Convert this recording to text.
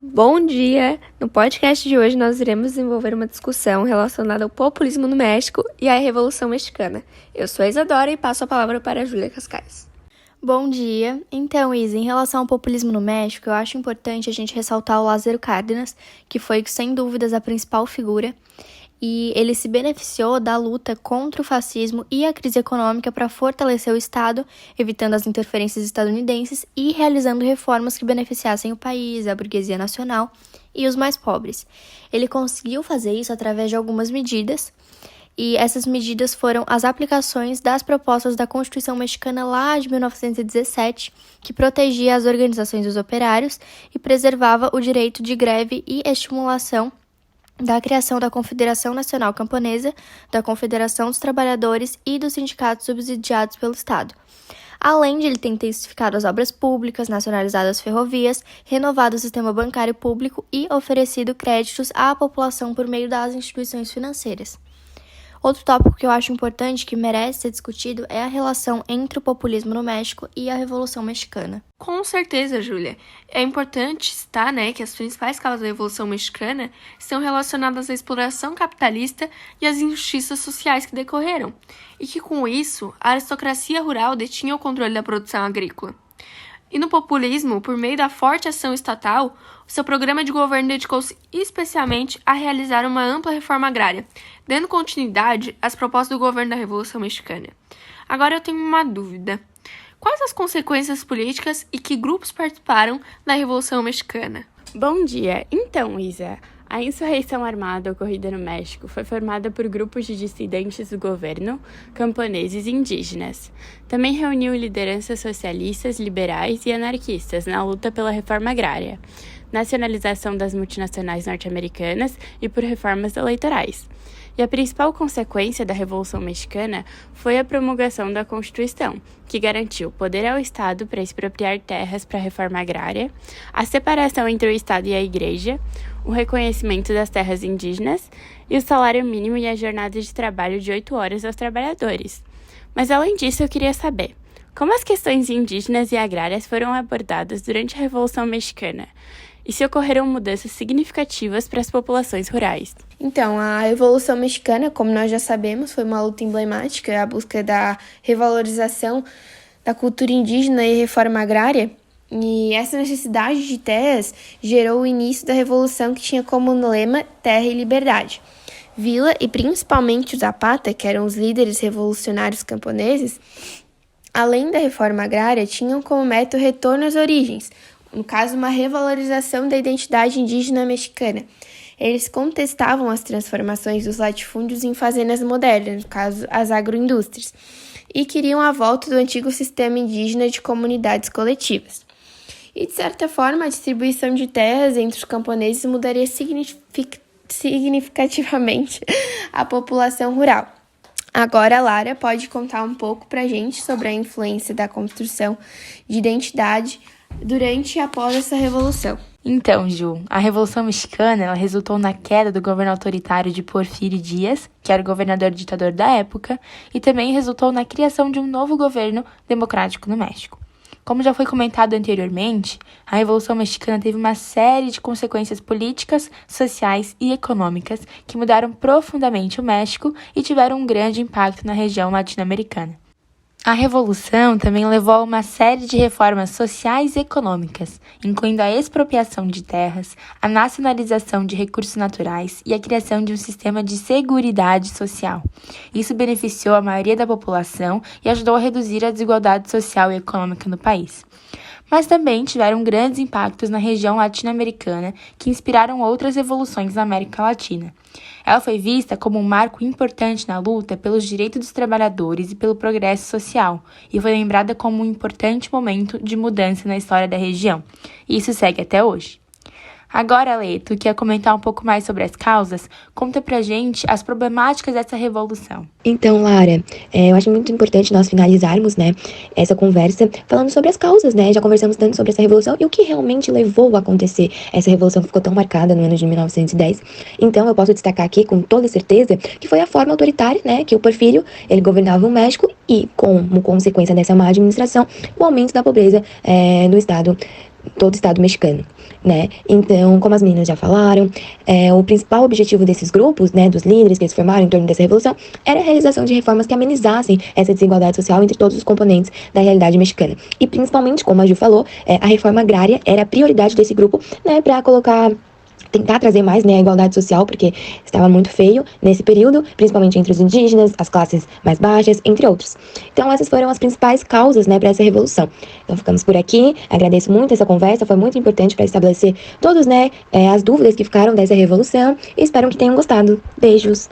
Bom dia! No podcast de hoje nós iremos desenvolver uma discussão relacionada ao populismo no México e à Revolução Mexicana. Eu sou a Isadora e passo a palavra para a Júlia Cascais. Bom dia! Então, Isa, em relação ao populismo no México, eu acho importante a gente ressaltar o Lázaro Cárdenas, que foi, sem dúvidas, a principal figura, e ele se beneficiou da luta contra o fascismo e a crise econômica para fortalecer o Estado, evitando as interferências estadunidenses e realizando reformas que beneficiassem o país, a burguesia nacional e os mais pobres. Ele conseguiu fazer isso através de algumas medidas, e essas medidas foram as aplicações das propostas da Constituição Mexicana lá de 1917, que protegia as organizações dos operários e preservava o direito de greve e estimulação da criação da Confederação Nacional Camponesa, da Confederação dos Trabalhadores e dos sindicatos subsidiados pelo Estado. Além de ele ter intensificado as obras públicas, nacionalizado as ferrovias, renovado o sistema bancário público e oferecido créditos à população por meio das instituições financeiras. Outro tópico que eu acho importante, que merece ser discutido, é a relação entre o populismo no México e a Revolução Mexicana. Com certeza, Júlia. É importante citar, que as principais causas da Revolução Mexicana estão relacionadas à exploração capitalista e às injustiças sociais que decorreram, e que com isso a aristocracia rural detinha o controle da produção agrícola. E no populismo, por meio da forte ação estatal, o seu programa de governo dedicou-se especialmente a realizar uma ampla reforma agrária, dando continuidade às propostas do governo da Revolução Mexicana. Agora eu tenho uma dúvida. Quais as consequências políticas e que grupos participaram da Revolução Mexicana? Bom dia! Então, Isa, a insurreição armada ocorrida no México foi formada por grupos de dissidentes do governo, camponeses e indígenas. Também reuniu lideranças socialistas, liberais e anarquistas na luta pela reforma agrária, nacionalização das multinacionais norte-americanas e por reformas eleitorais. E a principal consequência da Revolução Mexicana foi a promulgação da Constituição, que garantiu poder ao Estado para expropriar terras para a reforma agrária, a separação entre o Estado e a Igreja, o reconhecimento das terras indígenas e o salário mínimo e a jornada de trabalho de 8 horas aos trabalhadores. Mas além disso, eu queria saber, como as questões indígenas e agrárias foram abordadas durante a Revolução Mexicana? E se ocorreram mudanças significativas para as populações rurais? Então, a Revolução Mexicana, como nós já sabemos, foi uma luta emblemática, a busca da revalorização da cultura indígena e reforma agrária. E essa necessidade de terras gerou o início da Revolução, que tinha como lema terra e liberdade. Vila e principalmente o Zapata, que eram os líderes revolucionários camponeses, além da reforma agrária, tinham como meta o retorno às origens, no caso, uma revalorização da identidade indígena mexicana. Eles contestavam as transformações dos latifúndios em fazendas modernas, no caso, as agroindústrias, e queriam a volta do antigo sistema indígena de comunidades coletivas. E, de certa forma, a distribuição de terras entre os camponeses mudaria significativamente a população rural. Agora a Lara pode contar um pouco para a gente sobre a influência da construção de identidade durante e após essa revolução. Então, Ju, a Revolução Mexicana ela resultou na queda do governo autoritário de Porfírio Díaz, que era o governador ditador da época, e também resultou na criação de um novo governo democrático no México. Como já foi comentado anteriormente, a Revolução Mexicana teve uma série de consequências políticas, sociais e econômicas que mudaram profundamente o México e tiveram um grande impacto na região latino-americana. A Revolução também levou a uma série de reformas sociais e econômicas, incluindo a expropriação de terras, a nacionalização de recursos naturais e a criação de um sistema de seguridade social. Isso beneficiou a maioria da população e ajudou a reduzir a desigualdade social e econômica no país. Mas também tiveram grandes impactos na região latino-americana que inspiraram outras revoluções na América Latina. Ela foi vista como um marco importante na luta pelos direitos dos trabalhadores e pelo progresso social, e foi lembrada como um importante momento de mudança na história da região. E isso segue até hoje. Agora, Lê, tu quer comentar um pouco mais sobre as causas? Conta pra gente as problemáticas dessa revolução. Então, Lara, eu acho muito importante nós finalizarmos, essa conversa falando sobre as causas, Já conversamos tanto sobre essa revolução e o que realmente levou a acontecer essa revolução que ficou tão marcada no ano de 1910. Então, eu posso destacar aqui com toda certeza que foi a forma autoritária, que o Porfírio, ele governava o México e, como consequência dessa má administração, o aumento da pobreza no estado todo o Estado mexicano, né? Então, como as meninas já falaram, o principal objetivo desses grupos, né, dos líderes que eles formaram em torno dessa revolução, era a realização de reformas que amenizassem essa desigualdade social entre todos os componentes da realidade mexicana. E principalmente, como a Ju falou, a reforma agrária era a prioridade desse grupo, né, para tentar trazer mais, né, a igualdade social, porque estava muito feio nesse período, principalmente entre os indígenas, as classes mais baixas, entre outros. Então, essas foram as principais causas, né, para essa revolução. Então, ficamos por aqui. Agradeço muito essa conversa, foi muito importante para estabelecer todos, né, as dúvidas que ficaram dessa revolução e espero que tenham gostado. Beijos!